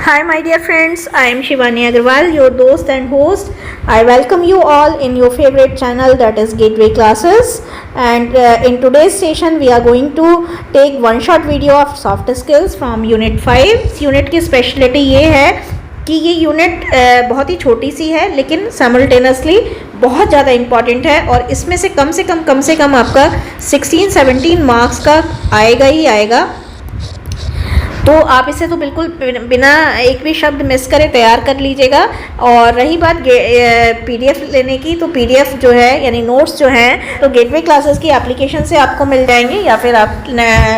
Hi, my dear friends. I am Shivani Agarwal, your host and host. I welcome you all in your favorite channel, that is Gateway Classes. And in today's session, we are going to take one shot video of soft skills from Unit 5. Unit की speciality ये है कि ये unit बहुत ही छोटी सी है, लेकिन simultaneously बहुत ज़्यादा इम्पॉर्टेंट है और इसमें से कम से कम आपका 16-17 मार्क्स का आएगा ही आएगा। तो आप इसे तो बिल्कुल बिना एक भी शब्द मिस करे तैयार कर लीजिएगा। और रही बात पीडीएफ लेने की, तो पीडीएफ जो है यानी नोट्स जो हैं तो गेटवे क्लासेस की एप्लीकेशन से आपको मिल जाएंगे, या फिर आप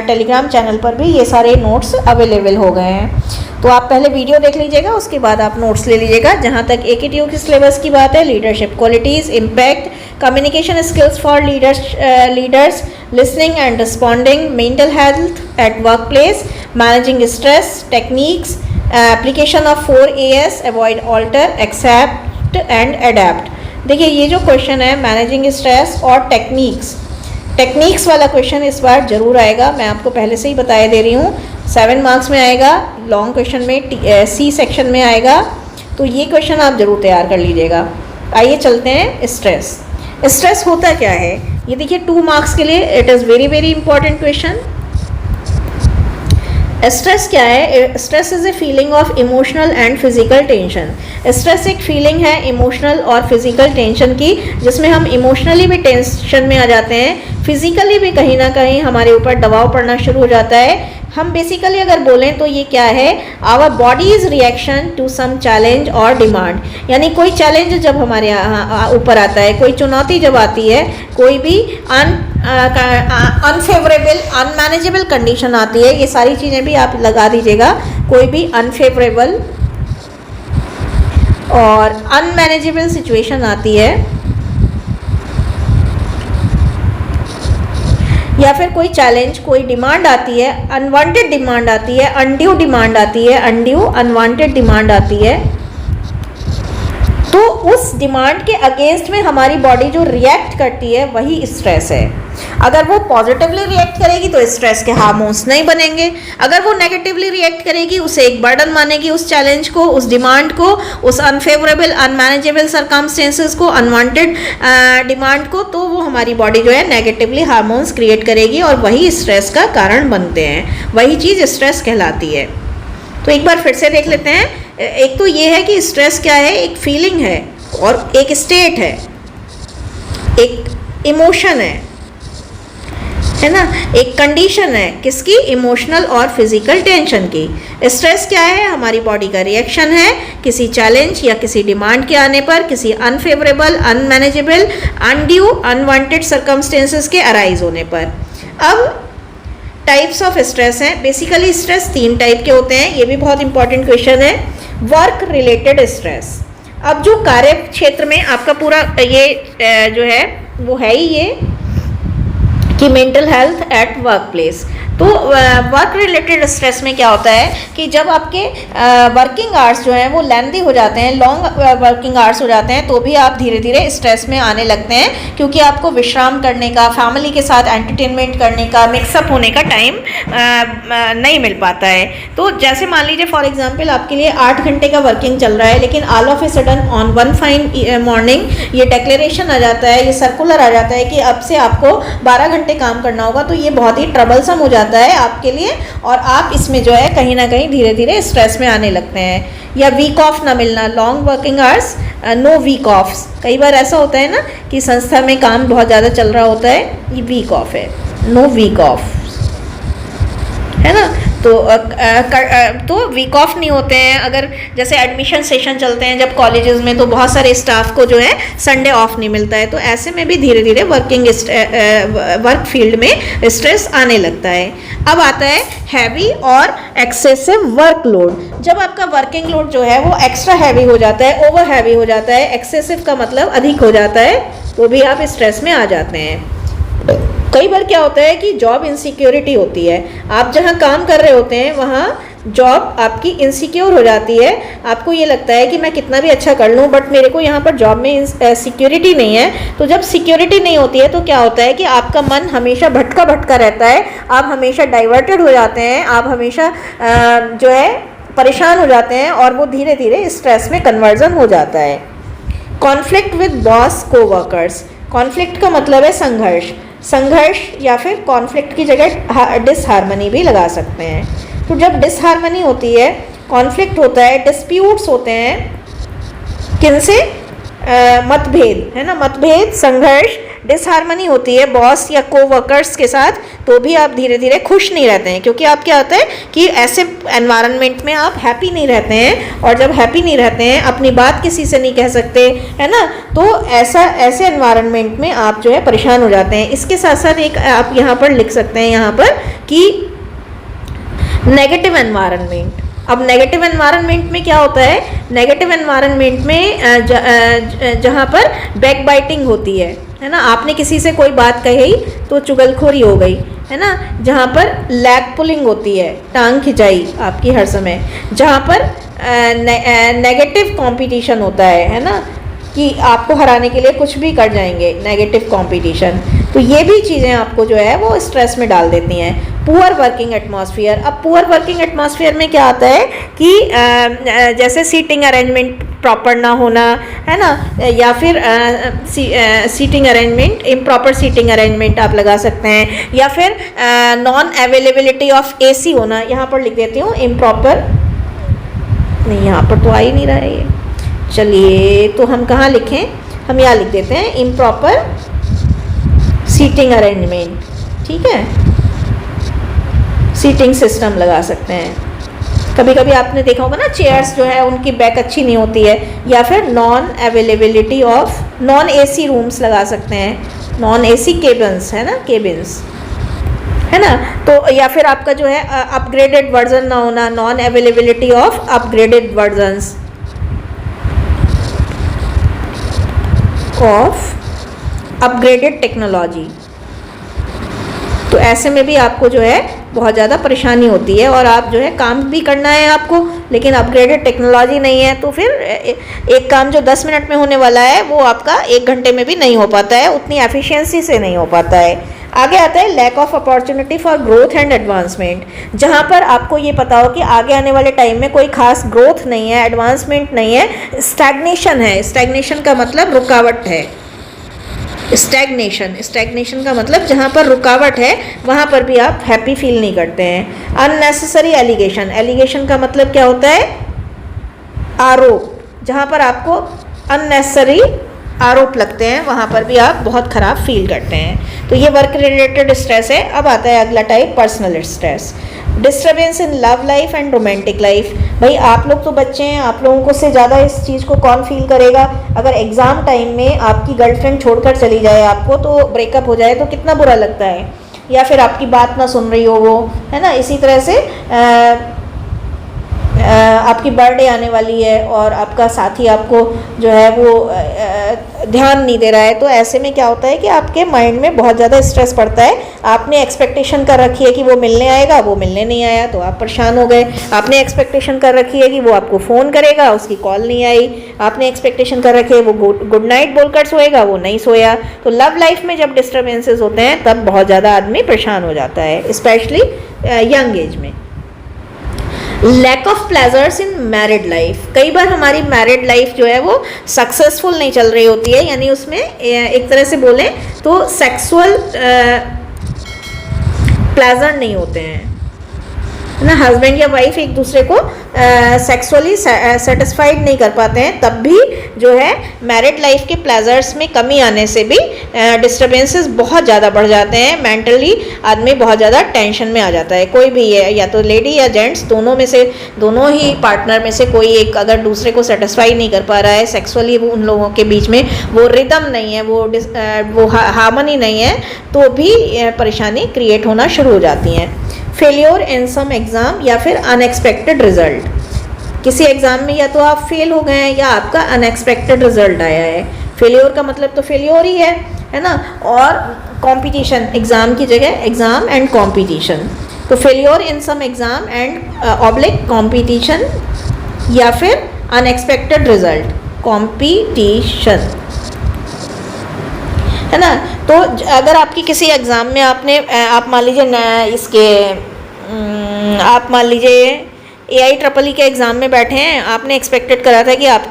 टेलीग्राम चैनल पर भी ये सारे नोट्स अवेलेबल हो गए हैं। तो आप पहले वीडियो देख लीजिएगा, उसके बाद आप नोट्स ले लीजिएगा। जहाँ तक AKTU की सिलेबस की बात है, leadership qualities, impact, communication skills for leaders, listening and responding, mental health at workplace, managing stress, techniques, application of 4AS, avoid, alter, accept and adapt. देखिए ये जो क्वेश्चन है मैनेजिंग स्ट्रेस और techniques वाला question इस बार जरूर आएगा। मैं आपको पहले से ही बताया दे रही हूँ, 7 मार्क्स में आएगा, लॉन्ग क्वेश्चन में C सेक्शन में आएगा। तो ये क्वेश्चन आप जरूर तैयार कर लीजिएगा। आइए चलते हैं। स्ट्रेस होता क्या है ये देखिए 2 मार्क्स के लिए it is very important question. Stress क्या है? Stress is a feeling of emotional and physical tension. Stress एक फीलिंग है इमोशनल और फिजिकल टेंशन की, जिसमें हम इमोशनली भी टेंशन में आ जाते हैं, फिजिकली भी कहीं ना कहीं हमारे ऊपर दबाव पड़ना शुरू हो जाता है। हम बेसिकली अगर बोलें तो ये क्या है, our body is reaction to some challenge और डिमांड। यानी कोई चैलेंज जब हमारे ऊपर आता है, कोई चुनौती जब आती है, कोई भी अनफेवरेबल अनमैनेजेबल कंडीशन आती है, ये सारी चीज़ें भी आप लगा दीजिएगा। कोई भी अनफेवरेबल और अनमैनेजेबल सिचुएशन आती है, या फिर कोई चैलेंज, कोई डिमांड आती है, अनवांटेड डिमांड आती है, अनड्यू डिमांड आती है, अनड्यू अनवांटेड डिमांड आती है, तो उस डिमांड के अगेंस्ट में हमारी बॉडी जो रिएक्ट करती है वही स्ट्रेस है। अगर वो पॉजिटिवली रिएक्ट करेगी तो स्ट्रेस के हार्मोन्स नहीं बनेंगे। अगर वो नेगेटिवली रिएक्ट करेगी, उसे एक बर्डन मानेगी, उस चैलेंज को, उस डिमांड को, उस अनफेवरेबल अनमैनेजेबल सर्कमस्टेंसेस को, अनवांटेड डिमांड को, तो वो हमारी बॉडी जो है नेगेटिवली हार्मोन्स क्रिएट करेगी और वही स्ट्रेस का कारण बनते हैं। वही चीज़ स्ट्रेस कहलाती है। तो एक बार फिर से देख लेते हैं। एक तो ये है कि स्ट्रेस क्या है, एक फीलिंग है और एक स्टेट है, एक इमोशन है ना, एक कंडीशन है किसकी, इमोशनल और फिजिकल टेंशन की। स्ट्रेस क्या है, हमारी बॉडी का रिएक्शन है किसी चैलेंज या किसी डिमांड के आने पर, किसी unfavourable unmanageable undue unwanted circumstances के अराइज होने पर। अब टाइप्स ऑफ स्ट्रेस हैं। बेसिकली स्ट्रेस 3 टाइप के होते हैं, ये भी बहुत इंपॉर्टेंट क्वेश्चन है। वर्क रिलेटेड स्ट्रेस, अब जो कार्य क्षेत्र में आपका पूरा ये जो है वो है ही ये कि mental health at work place. तो वर्क रिलेटेड स्ट्रेस में क्या होता है कि जब आपके वर्किंग आवर्स जो हैं वो लेंदी हो जाते हैं, लॉन्ग वर्किंग आवर्स हो जाते हैं, तो भी आप धीरे धीरे स्ट्रेस में आने लगते हैं, क्योंकि आपको विश्राम करने का, फैमिली के साथ एंटरटेनमेंट करने का, मिक्सअप होने का टाइम नहीं मिल पाता है। तो जैसे मान लीजिए फॉर एग्जांपल आपके लिए 8 घंटे का वर्किंग चल रहा है, लेकिन all of a sudden on one fine morning ये डिक्लेरेशन आ जाता है, ये सर्कुलर आ जाता है कि अब से आपको 12 घंटे काम करना होगा। तो ये बहुत ही ट्रबलसम हो जाता है आपके लिए, और आप इसमें जो है कहीं ना कहीं धीरे धीरे स्ट्रेस में आने लगते हैं। या वीक ऑफ ना मिलना, long working hours, no week offs. कई बार ऐसा होता है ना कि संस्था में काम बहुत ज़्यादा चल रहा होता है, ये वीक ऑफ है, नो वीक ऑफ है ना। तो वीक ऑफ नहीं होते हैं। अगर जैसे एडमिशन सेशन चलते हैं जब कॉलेजेस में, तो बहुत सारे स्टाफ को जो है संडे ऑफ नहीं मिलता है। तो ऐसे में भी धीरे धीरे वर्क फील्ड में स्ट्रेस आने लगता है। अब आता है हैवी और एक्सेसिव वर्कलोड। जब आपका वर्किंग लोड जो है वो एक्स्ट्रा हैवी हो जाता है, ओवर हैवी हो जाता है, एक्सेसिव का मतलब अधिक हो जाता है, तो भी आप स्ट्रेस में आ जाते हैं। कई बार क्या होता है कि जॉब इनसिक्योरिटी होती है। आप जहाँ काम कर रहे होते हैं वहाँ जॉब आपकी इनसिक्योर हो जाती है। आपको ये लगता है कि मैं कितना भी अच्छा कर लूँ, बट मेरे को यहाँ पर जॉब में सिक्योरिटी नहीं है। तो जब सिक्योरिटी नहीं होती है तो क्या होता है कि आपका मन हमेशा भटका रहता है, आप हमेशा डाइवर्टेड हो जाते हैं, आप हमेशा जो है परेशान हो जाते हैं और वो धीरे धीरे स्ट्रेस में कन्वर्जन हो जाता है। Conflict with boss coworkers, conflict का मतलब है संघर्ष, संघर्ष या फिर कॉन्फ्लिक्ट की जगह डिसहार्मनी भी लगा सकते हैं। तो जब डिसहार्मनी होती है, कॉन्फ्लिक्ट होता है, डिस्प्यूट्स होते हैं, किनसे? मतभेद, है ना, मतभेद, संघर्ष, डिसहार्मनी होती है बॉस या कोवर्कर्स के साथ, तो भी आप धीरे धीरे खुश नहीं रहते हैं, क्योंकि आप क्या होता है कि ऐसे एनवायरनमेंट में आप हैप्पी नहीं रहते हैं, और जब हैप्पी नहीं रहते हैं, अपनी बात किसी से नहीं कह सकते, है ना, तो ऐसे एनवायरनमेंट में आप जो है परेशान हो जाते हैं। इसके साथ साथ एक आप यहाँ पर लिख सकते हैं यहाँ पर कि नेगेटिव एनवायरनमेंट। अब नेगेटिव एनवायरनमेंट में क्या होता है? नेगेटिव एनवायरनमेंट में जहाँ पर बैक बाइटिंग होती है ना, आपने किसी से कोई बात कही तो चुगलखोरी हो गई, है ना, जहाँ पर लैग पुलिंग होती है, टांग खिंचाई आपकी हर समय, जहाँ पर नेगेटिव कंपटीशन होता है ना, कि आपको हराने के लिए कुछ भी कर जाएंगे, नेगेटिव कंपटीशन, तो ये भी चीज़ें आपको जो है वो स्ट्रेस में डाल देती हैं। पुअर वर्किंग एटमॉस्फेयर, अब पुअर वर्किंग एटमॉस्फेयर में क्या आता है कि जैसे सीटिंग अरेंजमेंट प्रॉपर ना होना, है ना, या फिर seating arrangement, improper seating arrangement आप लगा सकते हैं, या फिर नॉन अवेलेबिलिटी ऑफ एसी होना, यहाँ पर लिख देती हूँ इम्प्रॉपर, नहीं यहाँ पर तो आ ही नहीं रहा है ये, चलिए तो हम कहाँ लिखें, हम यहाँ लिख देते हैं इम्प्रॉपर सीटिंग अरेंजमेंट, ठीक है, सीटिंग सिस्टम लगा सकते हैं। कभी कभी आपने देखा होगा ना, चेयर्स जो है उनकी बैक अच्छी नहीं होती है, या फिर non availability of non AC rooms लगा सकते हैं, नॉन एसी केबिन्स, है ना, केबिन्स, है ना, तो या फिर आपका जो है अपग्रेडेड वर्जन ना होना, non availability of upgraded versions of upgraded technology. तो ऐसे में भी आपको जो है बहुत ज़्यादा परेशानी होती है, और आप जो है काम भी करना है आपको, लेकिन अपग्रेडेड टेक्नोलॉजी नहीं है, तो फिर एक काम जो 10 मिनट में होने वाला है वो आपका 1 घंटे में भी नहीं हो पाता है, उतनी एफिशिएंसी से नहीं हो पाता है। आगे आता है lack of opportunity for growth and advancement, जहाँ पर आपको ये पता हो कि आगे आने वाले टाइम में कोई खास ग्रोथ नहीं है, एडवांसमेंट नहीं है, स्टैग्नेशन है। स्टैग्नेशन का मतलब रुकावट है, स्टैग्नेशन का मतलब जहाँ पर रुकावट है वहाँ पर भी आप हैप्पी फील नहीं करते हैं। अननेसेसरी एलिगेशन का मतलब क्या होता है? आरोप, जहाँ पर आपको अननेसेसरी आरोप लगते हैं वहाँ पर भी आप बहुत ख़राब फील करते हैं। तो ये वर्क रिलेटेड स्ट्रेस है। अब आता है अगला type, personal stress, disturbance in love life and romantic life. भाई आप लोग तो बच्चे हैं, आप लोगों को से ज़्यादा इस चीज़ को कौन फील करेगा? अगर एग्ज़ाम टाइम में आपकी गर्लफ्रेंड छोड़कर चली जाए आपको, तो ब्रेकअप हो जाए तो कितना बुरा लगता है, या फिर आपकी बात ना सुन रही हो वो, है ना। इसी तरह से आपकी बर्थडे आने वाली है और आपका साथी आपको जो है वो ध्यान नहीं दे रहा है, तो ऐसे में क्या होता है कि आपके माइंड में बहुत ज़्यादा स्ट्रेस पड़ता है। आपने एक्सपेक्टेशन कर रखी है कि वो मिलने आएगा, वो मिलने नहीं आया तो आप परेशान हो गए। आपने एक्सपेक्टेशन कर रखी है कि वो आपको फ़ोन करेगा, उसकी कॉल नहीं आई। आपने एक्सपेक्टेशन कर रखी है वो गुड नाइट बोलकर सोएगा, वो नहीं सोया। तो लव लाइफ में जब डिस्टर्बेंसेस होते हैं तब बहुत ज़्यादा आदमी परेशान हो जाता है, स्पेशली यंग एज में। Lack of pleasures in married life, कई बार हमारी मैरिड लाइफ जो है वो सक्सेसफुल नहीं चल रही होती है, यानी उसमें एक तरह से बोलें तो सेक्सुअल प्लेजर नहीं होते हैं, है ना। हस्बैंड या वाइफ एक दूसरे को सेक्सुअली सेटिस्फाइड नहीं कर पाते हैं, तब भी जो है मैरिड लाइफ के प्लेजर्स में कमी आने से भी डिस्टर्बेंसेस बहुत ज़्यादा बढ़ जाते हैं। मेंटली आदमी बहुत ज़्यादा टेंशन में आ जाता है। कोई भी है, या तो लेडी या जेंट्स, दोनों में से, दोनों ही पार्टनर में से कोई एक अगर दूसरे को सेटिस्फाई नहीं कर पा रहा है सेक्सुअली, वो उन लोगों के बीच में वो रिदम नहीं है, वो हार्मनी नहीं है, तो भी परेशानी क्रिएट होना शुरू हो जाती हैं। फेलियर इन सम एग्ज़ाम या फिर अनएक्सपेक्टेड रिजल्ट, किसी एग्ज़ाम में या तो आप फेल हो गए हैं या आपका अनएक्सपेक्टेड रिजल्ट आया है। फेलियर का मतलब तो फेलियर ही है ना। और कंपटीशन, एग्ज़ाम की जगह एग्ज़ाम एंड कंपटीशन, तो failure in some exam and oblique competition या फिर अनएक्सपेक्टेड रिजल्ट, कंपटीशन, है ना। तो अगर आपकी किसी एग्ज़ाम में आप मान लीजिए इसके आप मान लीजिए AIEEE के एग्ज़ाम में बैठे हैं, आपने एक्सपेक्टेड करा था कि आप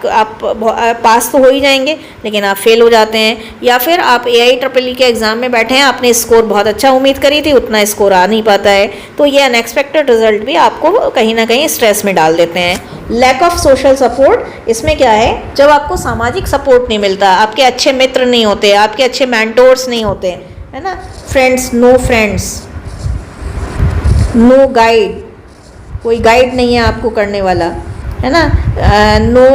पास तो हो ही जाएंगे, लेकिन आप फेल हो जाते हैं। या फिर आप AIEEE के एग्ज़ाम में बैठे हैं, आपने स्कोर बहुत अच्छा उम्मीद करी थी, उतना स्कोर आ नहीं पाता है। तो ये अनएक्सपेक्टेड रिजल्ट भी आपको कहीं ना कहीं स्ट्रेस में डाल देते हैं। लैक ऑफ सोशल सपोर्ट, इसमें क्या है, जब आपको सामाजिक सपोर्ट नहीं मिलता, आपके अच्छे मित्र नहीं होते, आपके अच्छे मेंटोर्स नहीं होते, है ना, फ्रेंड्स, नो गाइड, कोई गाइड नहीं है आपको करने वाला, है ना, नो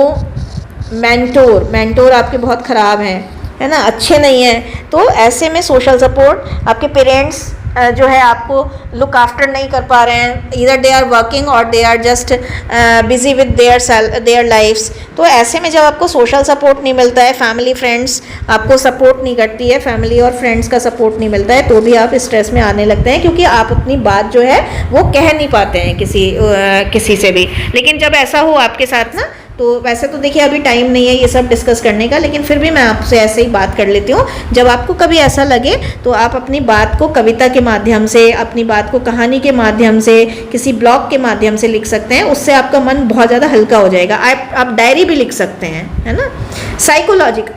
मेंटोर आपके बहुत ख़राब हैं, है ना, अच्छे नहीं हैं। तो ऐसे में सोशल सपोर्ट, आपके पेरेंट्स जो है आपको लुक आफ्टर नहीं कर पा रहे हैं, इधर दे आर वर्किंग और they are just busy with their lifes. तो ऐसे में जब आपको सोशल सपोर्ट नहीं मिलता है, फैमिली फ्रेंड्स आपको सपोर्ट नहीं करती है, फैमिली और फ्रेंड्स का सपोर्ट नहीं मिलता है, तो भी आप स्ट्रेस में आने लगते हैं, क्योंकि आप अपनी बात जो है वो कह नहीं पाते हैं किसी से भी। लेकिन जब ऐसा हो आपके साथ ना, तो वैसे तो देखिए अभी टाइम नहीं है ये सब डिस्कस करने का, लेकिन फिर भी मैं आपसे ऐसे ही बात कर लेती हूँ। जब आपको कभी ऐसा लगे तो आप अपनी बात को कविता के माध्यम से, अपनी बात को कहानी के माध्यम से, किसी ब्लॉग के माध्यम से लिख सकते हैं, उससे आपका मन बहुत ज़्यादा हल्का हो जाएगा। आप डायरी भी लिख सकते हैं, है ना। साइकोलॉजिकल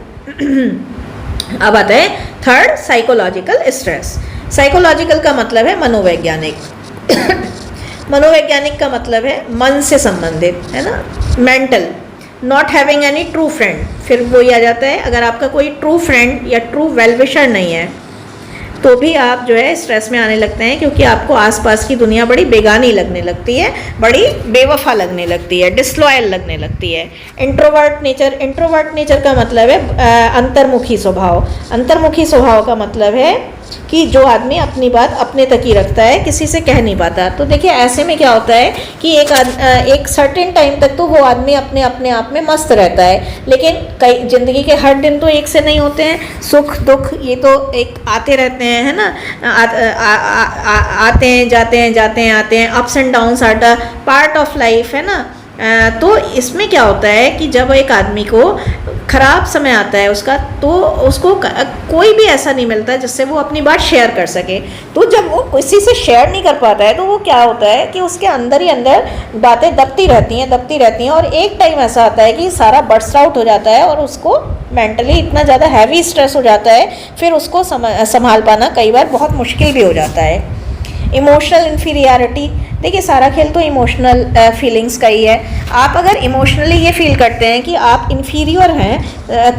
अब आता है थर्ड, साइकोलॉजिकल स्ट्रेस। साइकोलॉजिकल का मतलब है मनोवैज्ञानिक। मनोवैज्ञानिक का मतलब है मन से संबंधित, है ना। Mental, not having any true friend, फिर वही आ जाता है, अगर आपका कोई ट्रू फ्रेंड या ट्रू वेलविशर नहीं है तो भी आप जो है स्ट्रेस में आने लगते हैं, क्योंकि आपको आसपास की दुनिया बड़ी बेगानी लगने लगती है, बड़ी बेवफा लगने लगती है, डिसलॉयल लगने लगती है। इंट्रोवर्ट नेचर का मतलब है अंतर्मुखी स्वभाव। अंतर्मुखी स्वभाव का मतलब है कि जो आदमी अपनी बात अपने तक ही रखता है, किसी से कह नहीं पाता। तो देखिए ऐसे में क्या होता है कि एक सर्टेन टाइम तक तो वो आदमी अपने आप में मस्त रहता है, लेकिन कई ज़िंदगी के हर दिन तो एक से नहीं होते हैं, सुख दुख ये तो एक आते रहते हैं, है ना। आते हैं जाते हैं, ups and downs are the part of life, है ना। तो इसमें क्या होता है कि जब एक आदमी को ख़राब समय आता है उसका, तो उसको कोई भी ऐसा नहीं मिलता जिससे वो अपनी बात शेयर कर सके। तो जब वो किसी से शेयर नहीं कर पाता है तो वो क्या होता है कि उसके अंदर ही अंदर बातें दबती रहती हैं और एक टाइम ऐसा आता है कि सारा बर्स्ट आउट हो जाता है और उसको मेंटली इतना ज़्यादा हैवी स्ट्रेस हो जाता है, फिर उसको संभाल पाना कई बार बहुत मुश्किल भी हो जाता है। इमोशनल इन्फीरियरिटी, देखिए सारा खेल तो इमोशनल फीलिंग्स का ही है। आप अगर इमोशनली ये फील करते हैं कि आप इन्फीरियर हैं,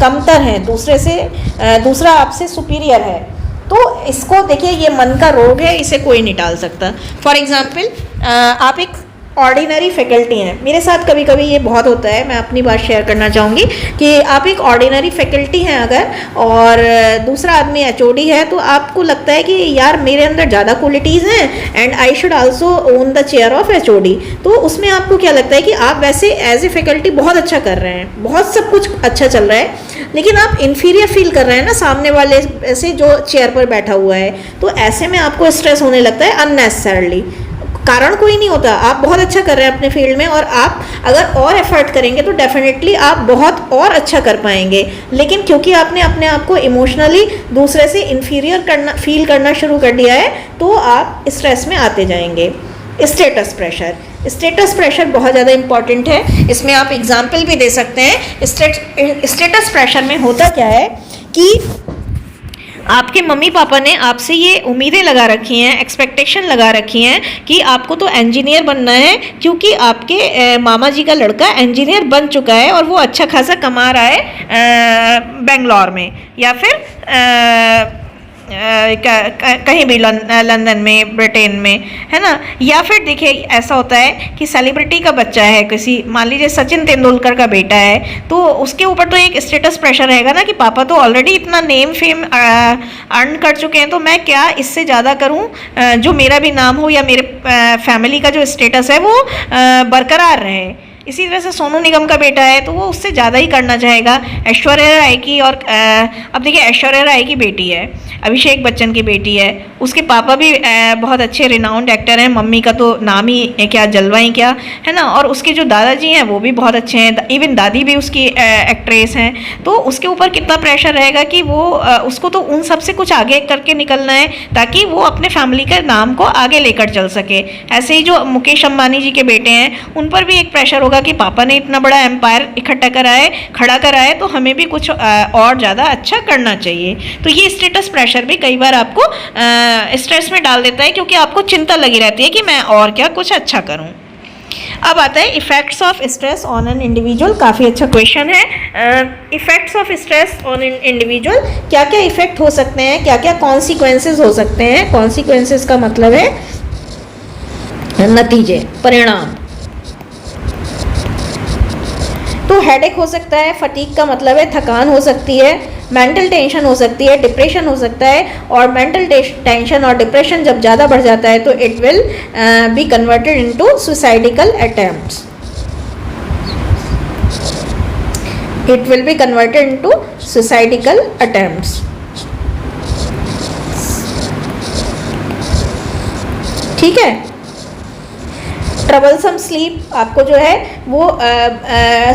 कमतर हैं दूसरे से, दूसरा आपसे सुपीरियर है, तो इसको देखिए ये मन का रोग है, इसे कोई नहीं टाल सकता। फॉर एग्ज़ाम्पल आप एक ऑर्डिनरी फैकल्टी हैं, मेरे साथ कभी कभी ये बहुत होता है, मैं अपनी बात शेयर करना चाहूँगी कि आप एक ऑर्डिनरी फैकल्टी हैं अगर, और दूसरा आदमी HOD है, तो आपको लगता है कि यार मेरे अंदर ज़्यादा क्वालिटीज़ हैं and I should also own the chair of HOD। तो उसमें आपको क्या लगता है कि आप वैसे एज ए फैकल्टी बहुत अच्छा कर रहे हैं, बहुत सब कुछ अच्छा चल रहा है, लेकिन आप इन्फीरियर फील कर रहे हैं ना सामने वाले से जो चेयर पर बैठा हुआ है। तो ऐसे में आपको स्ट्रेस होने लगता है अननेसेसरली, कारण कोई नहीं होता, आप बहुत अच्छा कर रहे हैं अपने फील्ड में, और आप अगर और एफर्ट करेंगे तो डेफिनेटली आप बहुत और अच्छा कर पाएंगे, लेकिन क्योंकि आपने अपने आप को इमोशनली दूसरे से इन्फीरियर फील करना शुरू कर दिया है, तो आप स्ट्रेस में आते जाएंगे। स्टेटस प्रेशर बहुत ज़्यादा इम्पॉर्टेंट है, इसमें आप एग्जाम्पल भी दे सकते हैं। स्टेटस प्रेशर में होता क्या है कि आपके मम्मी पापा ने आपसे ये उम्मीदें लगा रखी हैं, एक्सपेक्टेशन लगा रखी हैं कि आपको तो इंजीनियर बनना है, क्योंकि आपके मामा जी का लड़का इंजीनियर बन चुका है और वो अच्छा खासा कमा रहा है बेंगलोर में, या फिर कहीं भी लंदन में, ब्रिटेन में, है ना। या फिर देखिए ऐसा होता है कि सेलिब्रिटी का बच्चा है, किसी मान लीजिए सचिन तेंदुलकर का बेटा है, तो उसके ऊपर तो एक स्टेटस प्रेशर रहेगा ना कि पापा तो ऑलरेडी इतना नेम फेम अर्न कर चुके हैं, तो मैं क्या इससे ज़्यादा करूं जो मेरा भी नाम हो या मेरे फैमिली का जो स्टेटस है वो बरकरार रहे। इसी तरह से सोनू निगम का बेटा है तो वो उससे ज़्यादा ही करना चाहेगा। ऐश्वर्या राय की, और अब देखिए ऐश्वर्या राय की बेटी है, अभिषेक बच्चन की बेटी है, उसके पापा भी बहुत अच्छे रिनाउंड एक्टर हैं, मम्मी का तो नाम ही क्या, जलवा ही क्या है ना, और उसके जो दादाजी हैं वो भी बहुत अच्छे हैं, इवन दादी भी उसकी एक्ट्रेस हैं। तो उसके ऊपर कितना प्रेशर रहेगा कि वो उसको तो उन सब से कुछ आगे करके निकलना है ताकि वो अपने फैमिली के नाम को आगे लेकर चल सके। ऐसे ही जो मुकेश अंबानी जी के बेटे हैं उन पर भी एक प्रेशर होगा कि पापा ने इतना बड़ा एम्पायर इकट्ठा कराए, खड़ा कराए, तो हमें भी कुछ और ज़्यादा अच्छा करना चाहिए। तो ये स्टेटस प्रेशर भी कई बार आपको स्ट्रेस में डाल देता है, क्योंकि आपको चिंता लगी रहती है कि मैं और क्या कुछ अच्छा करूं। अब आता है effects of stress on an individual. काफ़ी अच्छा क्वेश्चन है। Effects of stress on an individual, क्या क्या इफ़ेक्ट हो सकते हैं, क्या क्या कॉन्सिक्वेंसेस हो सकते हैं। कॉन्सिक्वेंसेस का मतलब है नतीजे, परिणाम। तो हेडेक हो सकता है, फटीग का मतलब है थकान हो सकती है, मेंटल टेंशन हो सकती है, डिप्रेशन हो सकता है, और मेंटल टेंशन और डिप्रेशन जब ज़्यादा बढ़ जाता है तो it will be converted into suicidal attempts. It will be converted into suicidal attempts. ठीक है। ट्रबलसम स्लीप, आपको जो है वो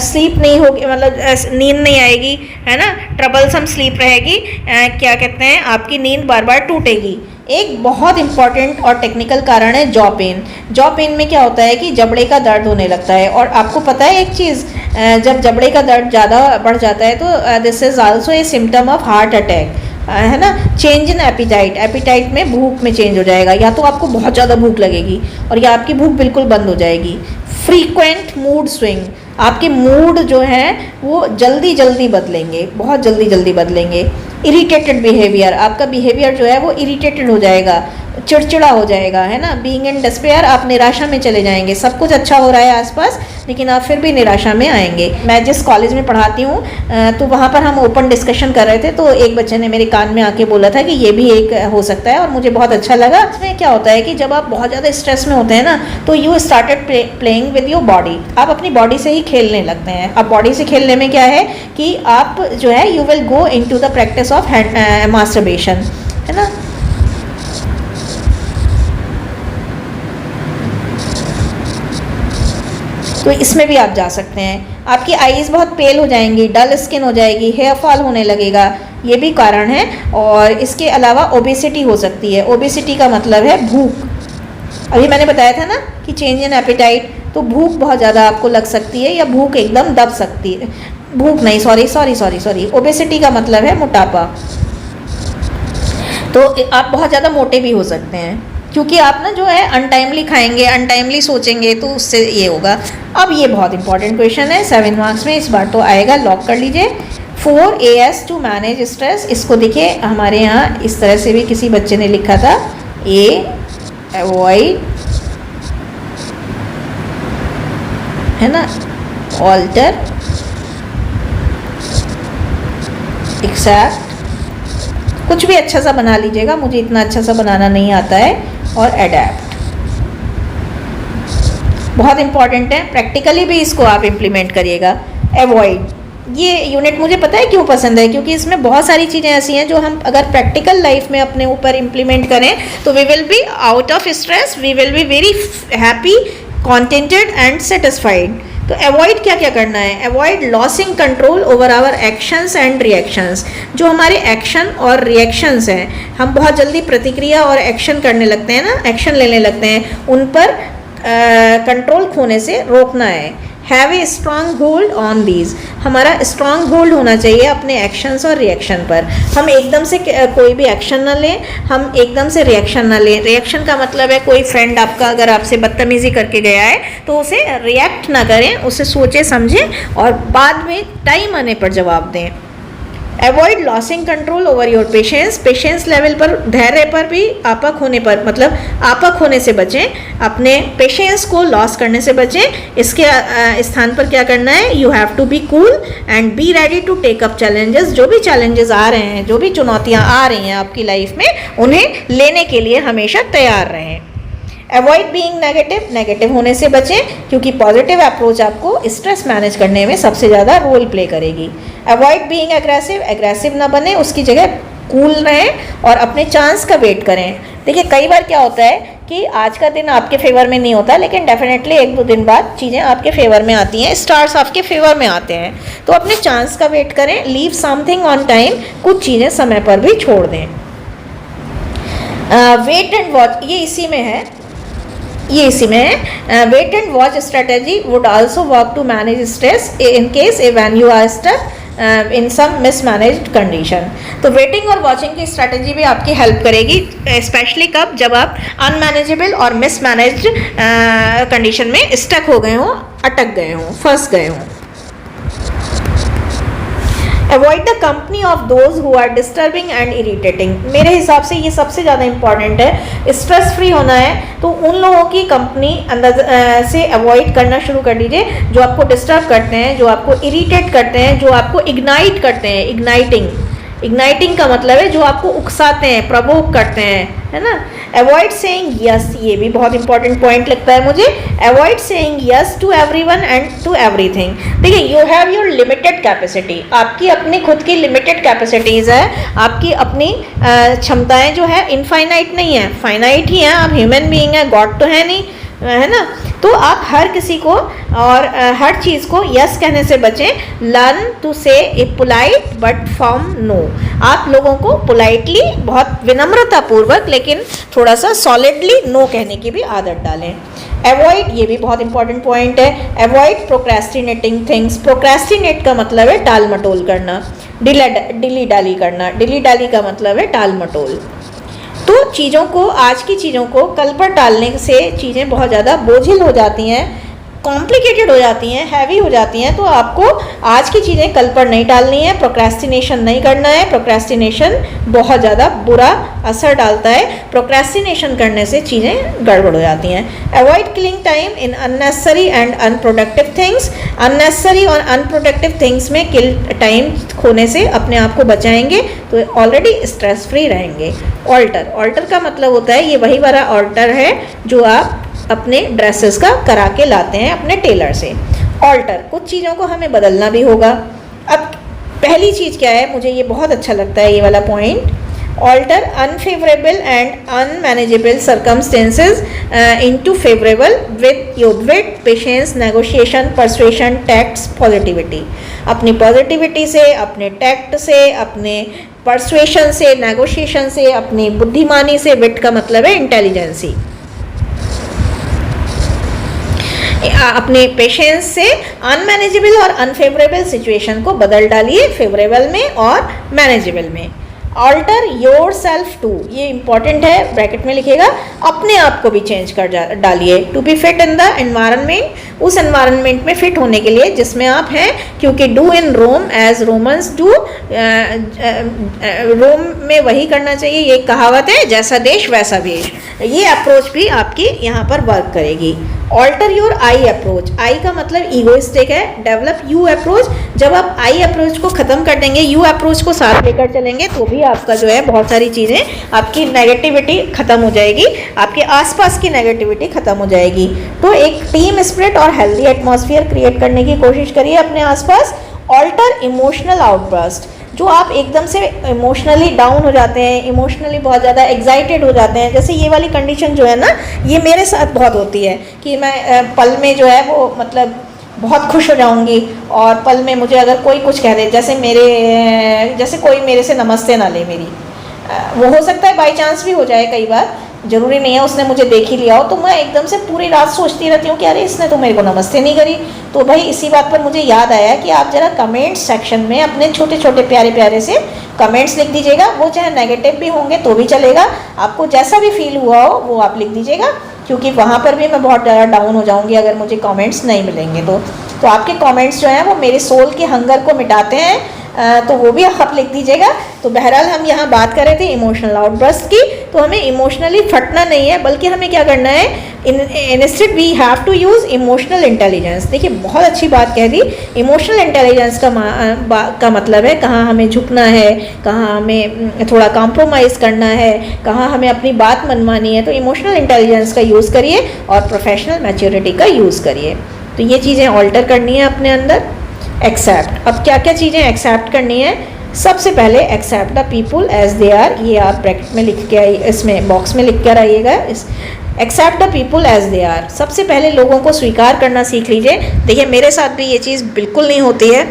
स्लीप नहीं होगी, मतलब नींद नहीं आएगी, है ना, ट्रबलसम स्लीप रहेगी। क्या कहते हैं, आपकी नींद बार बार टूटेगी। एक बहुत इंपॉर्टेंट और टेक्निकल कारण है जॉ पेन। जॉ पेन में क्या होता है कि जबड़े का दर्द होने लगता है, और आपको पता है एक चीज़, जब जबड़े का दर्द ज़्यादा बढ़ जाता है तो this is also a symptom of heart attack, है ना। चेंज इन एपिटाइट, एपिटाइट में भूख में चेंज हो जाएगा, या तो आपको बहुत ज़्यादा भूख लगेगी और या आपकी भूख बिल्कुल बंद हो जाएगी। फ्रीक्वेंट मूड स्विंग, आपके मूड जो हैं वो जल्दी जल्दी बदलेंगे, बहुत जल्दी जल्दी बदलेंगे। इरिटेटेड बिहेवियर, आपका बिहेवियर जो है वो इरिटेटेड हो जाएगा, चिड़चिड़ा हो जाएगा, है ना। बीइंग इन डिस्पेयर, आप निराशा में चले जाएंगे, सब कुछ अच्छा हो रहा है आसपास लेकिन आप फिर भी निराशा में आएंगे। मैं जिस कॉलेज में पढ़ाती हूँ तो वहाँ पर हम ओपन डिस्कशन कर रहे थे, तो एक बच्चे ने मेरे कान में आके बोला था कि ये भी एक हो सकता है, और मुझे बहुत अच्छा लगा। इसमें क्या होता है कि जब आप बहुत ज़्यादा स्ट्रेस में होते हैं ना, तो you started playing with your body, आप अपनी बॉडी से ही खेलने लगते हैं। अब बॉडी से खेलने में क्या है कि आप जो है you will go into the practice of masturbation, है ना। तो इसमें भी आप जा सकते हैं। आपकी आईज बहुत पेल हो जाएंगी, डल स्किन हो जाएगी, हेयर फॉल होने लगेगा, ये भी कारण है। और इसके अलावा ओबेसिटी हो सकती है। ओबेसिटी का मतलब है भूख। अभी मैंने बताया था ना कि चेंज इन एपिटाइट, तो भूख बहुत ज़्यादा आपको लग सकती है, या भूख एकदम दब सकती है। भूख नहीं, सॉरी, ओबेसिटी का मतलब है मोटापा। तो आप बहुत ज़्यादा मोटे भी हो सकते हैं, क्योंकि आप ना जो है अनटाइमली खाएंगे, अनटाइमली सोचेंगे, तो उससे ये होगा। अब ये बहुत इंपॉर्टेंट क्वेश्चन है, 7 मार्क्स में इस बार तो आएगा, लॉक कर लीजिए। 4 AS टू मैनेज स्ट्रेस। इसको देखिए, हमारे यहाँ इस तरह से भी किसी बच्चे ने लिखा था, अवॉइड, है ना, ऑल्टर, एक्सेप्ट, कुछ भी अच्छा सा बना लीजिएगा, मुझे इतना अच्छा सा बनाना नहीं आता है, और अडेप्ट। बहुत इंपॉर्टेंट है, प्रैक्टिकली भी इसको आप इम्प्लीमेंट करिएगा। अवॉइड, ये यूनिट मुझे पता है क्यों पसंद है, क्योंकि इसमें बहुत सारी चीज़ें ऐसी हैं जो हम अगर प्रैक्टिकल लाइफ में अपने ऊपर इम्प्लीमेंट करें तो we will be out of stress, we will be very happy, contented and satisfied. तो अवॉइड क्या क्या करना है, avoid losing control over our actions and reactions. जो हमारे एक्शन और रिएक्शंस हैं, हम बहुत जल्दी प्रतिक्रिया और एक्शन करने लगते हैं ना, एक्शन लेने लगते हैं, उन पर कंट्रोल खोने से रोकना है। Have a strong hold on these, हमारा स्ट्रॉन्ग होल्ड होना चाहिए अपने एक्शंस और रिएक्शन पर। हम एकदम से कोई भी एक्शन ना लें, हम एकदम से रिएक्शन ना लें। रिएक्शन का मतलब है कोई फ्रेंड आपका अगर आपसे बदतमीजी करके गया है तो उसे रिएक्ट ना करें, उसे सोचें समझें और बाद में टाइम आने पर जवाब दें। Avoid losing control over your patience, patience level पर, धैर्य पर भी आपक होने पर, मतलब आपक होने से बचें, अपने पेशेंस को लॉस करने से बचें। इसके स्थान पर क्या करना है, you have to be cool and be ready to take up challenges. जो भी चैलेंजेस आ रहे हैं, जो भी चुनौतियाँ आ रही हैं आपकी लाइफ में, उन्हें लेने के लिए हमेशा तैयार रहें। अवॉइड बीइंग नेगेटिव, नेगेटिव होने से बचें, क्योंकि पॉजिटिव अप्रोच आपको स्ट्रेस मैनेज करने में सबसे ज़्यादा रोल प्ले करेगी। अवॉइड बीइंग एग्रेसिव, एग्रेसिव ना बने, उसकी जगह कूल रहें और अपने चांस का वेट करें। देखिए कई बार क्या होता है कि आज का दिन आपके फेवर में नहीं होता, लेकिन डेफिनेटली 1-2 दिन बाद चीज़ें आपके फेवर में आती हैं, स्टार्स आपके फेवर में आते हैं। तो अपने चांस का वेट करें, लीव समथिंग ऑन टाइम, कुछ चीज़ें समय पर भी छोड़ दें। वेट एंड वॉच, ये इसी में है, wait and watch strategy would also work to manage stress in case when you are stuck in some mismanaged condition. तो वेटिंग और वॉचिंग की स्ट्रैटेजी भी आपकी हेल्प करेगी, स्पेशली कब, जब आप अनमैनेजेबल और मिसमैनेज्ड कंडीशन में स्टक हो गए हों, अटक गए हों, फंस गए हों। Avoid the company of those who are disturbing and irritating. मेरे हिसाब से ये सबसे ज़्यादा इंपॉर्टेंट है। स्ट्रेस फ्री होना है तो उन लोगों की कंपनी अंदर से अवॉइड करना शुरू कर दीजिए जो आपको डिस्टर्ब करते हैं, जो आपको इरीटेट करते हैं, जो आपको इग्नाइट करते हैं। इग्नाइटिंग का मतलब है जो आपको उकसाते हैं, प्रवोक करते हैं, है ना। अवॉइड सेइंग यस, ये भी बहुत इंपॉर्टेंट पॉइंट लगता है मुझे। Avoid saying yes to everyone and to everything. देखिए you have your limited capacity, आपकी अपनी खुद की लिमिटेड कैपेसिटीज़ है, आपकी अपनी क्षमताएं जो है इनफाइनाइट नहीं है, फाइनाइट ही हैं। आप ह्यूमन बीइंग है, गॉड तो है नहीं, है ना। तो आप हर किसी को और हर चीज़ को यस कहने से बचें। लर्न टू से ए पोलाइट बट फर्म नो। आप लोगों को पोलाइटली, बहुत विनम्रतापूर्वक लेकिन थोड़ा सा सॉलिडली नो कहने की भी आदत डालें। अवॉइड, ये भी बहुत इंपॉर्टेंट पॉइंट है। Avoid procrastinating things. प्रोक्रेस्टिनेट का मतलब है टाल मटोल करना, डिली डाली करना। डिली डाली का मतलब है टाल मटोल। तो चीज़ों को, आज की चीज़ों को कल पर टालने से चीज़ें बहुत ज़्यादा बोझिल हो जाती हैं, कॉम्प्लिकेटेड हो जाती हैं, हैवी हो जाती हैं। तो आपको आज की चीज़ें कल पर नहीं टालनी है, प्रोक्रेस्टिनेशन नहीं करना है। प्रोक्रेस्टिनेशन बहुत ज़्यादा बुरा असर डालता है, प्रोक्रेस्टिनेशन करने से चीज़ें गड़बड़ हो जाती हैं। Avoid killing time in unnecessary and unproductive things. Unnecessary और अनप्रोडक्टिव थिंग्स में किल टाइम खोने से अपने आप को बचाएंगे तो ऑलरेडी स्ट्रेस फ्री रहेंगे। ऑल्टर का मतलब होता है, ये वही वाला ऑल्टर है जो आप अपने ड्रेसेस का करा के लाते हैं अपने टेलर से। ऑल्टर, कुछ चीज़ों को हमें बदलना भी होगा। अब पहली चीज़ क्या है, मुझे ये बहुत अच्छा लगता है ये वाला point. Alter unfavourable and unmanageable circumstances into favourable with your wit, patience, negotiation, persuasion, tact, positivity. अपनी पॉजिटिविटी से, अपने टैक्ट से, अपने परसुएशन से, नेगोशिएशन से, अपनी बुद्धिमानी से, विट का मतलब है इंटेलिजेंसी, अपने पेशेंस से अनमैनेजेबल और अनफेवरेबल सिचुएशन को बदल डालिए फेवरेबल में और मैनेजेबल में। ऑल्टर योर सेल्फ टू, ये इंपॉर्टेंट है, ब्रैकेट में लिखिएगा। अपने आप को भी चेंज कर डालिए। To be fit in the environment, उस एनवायरनमेंट में फिट होने के लिए जिसमें आप हैं, क्योंकि do in Rome as Romans do, Rome में वही करना चाहिए, ये कहावत है, जैसा देश वैसा भेष। ये अप्रोच भी आपकी यहाँ पर वर्क करेगी। ऑल्टर योर आई अप्रोच, आई का मतलब ईगोइस्टिक है। डेवलप यू अप्रोच, जब आप आई अप्रोच को ख़त्म कर देंगे, यू अप्रोच को साथ लेकर चलेंगे तो भी आपका जो है बहुत सारी चीज़ें, आपकी नेगेटिविटी ख़त्म हो जाएगी, आपके आसपास की नेगेटिविटी ख़त्म हो जाएगी। तो एक टीम स्पिरिट और हेल्दी एटमॉस्फेयर क्रिएट करने की कोशिश करिए अपने आसपास। ऑल्टर इमोशनल आउटबर्स्ट, जो आप एकदम से इमोशनली डाउन हो जाते हैं, इमोशनली बहुत ज़्यादा एग्जाइटेड हो जाते हैं, जैसे ये वाली कंडीशन जो है ना, ये मेरे साथ बहुत होती है कि मैं पल में जो है वो मतलब बहुत खुश हो जाऊंगी और पल में मुझे अगर कोई कुछ कह दे, जैसे कोई मेरे से नमस्ते ना ले मेरी, वो हो सकता है बाई चांस भी हो जाए, कई बार ज़रूरी नहीं है उसने मुझे देख ही लिया हो, तो मैं एकदम से पूरी रात सोचती रहती हूँ कि अरे इसने तो मेरे को नमस्ते नहीं करी। तो भाई इसी बात पर मुझे याद आया कि आप ज़रा कमेंट्स सेक्शन में अपने छोटे छोटे प्यारे प्यारे से कमेंट्स लिख दीजिएगा, वो चाहे नेगेटिव भी होंगे तो भी चलेगा, आपको जैसा भी फील हुआ हो वो आप लिख दीजिएगा, क्योंकि वहाँ पर भी मैं बहुत ज़्यादा डाउन हो जाऊँगी अगर मुझे कमेंट्स नहीं मिलेंगे। तो आपके कमेंट्स जो हैं वो मेरे सोल के हंगर को मिटाते हैं, तो वो भी आप लिख दीजिएगा। तो बहरहाल हम यहाँ बात कर रहे थे इमोशनल आउटबर्स्ट की, तो हमें इमोशनली फटना नहीं है, बल्कि हमें क्या करना है, instead we have to use emotional intelligence. देखिए बहुत अच्छी बात कह दी। इमोशनल इंटेलिजेंस का मतलब है कहाँ हमें झुकना है, कहाँ हमें थोड़ा कॉम्प्रोमाइज़ करना है, कहाँ हमें अपनी बात मनवानी है। तो इमोशनल इंटेलिजेंस का यूज़ करिए और प्रोफेशनल मैच्योरिटी का यूज़ करिए। तो ये चीज़ें ऑल्टर करनी है अपने अंदर। एक्सेप्ट, अब क्या क्या चीज़ें एक्सेप्ट करनी है, सबसे पहले accept the people as they are, ये आप ब्रैकेट में लिख के आइए, इसमें बॉक्स में लिख कर आइएगा, इस accept the people as they are. सबसे पहले लोगों को स्वीकार करना सीख लीजिए। देखिए मेरे साथ भी ये चीज़ बिल्कुल नहीं होती है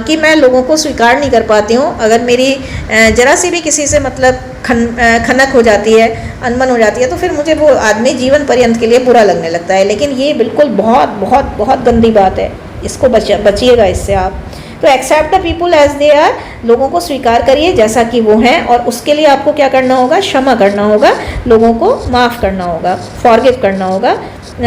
कि मैं लोगों को स्वीकार नहीं कर पाती हूँ। अगर मेरी ज़रा सी भी किसी से मतलब खनक हो जाती है, अनबन हो जाती है, तो फिर मुझे वो आदमी जीवन पर्यंत के लिए बुरा लगने लगता है। लेकिन ये बिल्कुल बहुत बहुत बहुत गंदी बात है, इसको बचिएगा इससे आप। तो accept the people as they are, लोगों को स्वीकार करिए जैसा कि वो हैं, और उसके लिए आपको क्या करना होगा, क्षमा करना होगा, लोगों को माफ़ करना होगा, फॉरगिव करना होगा।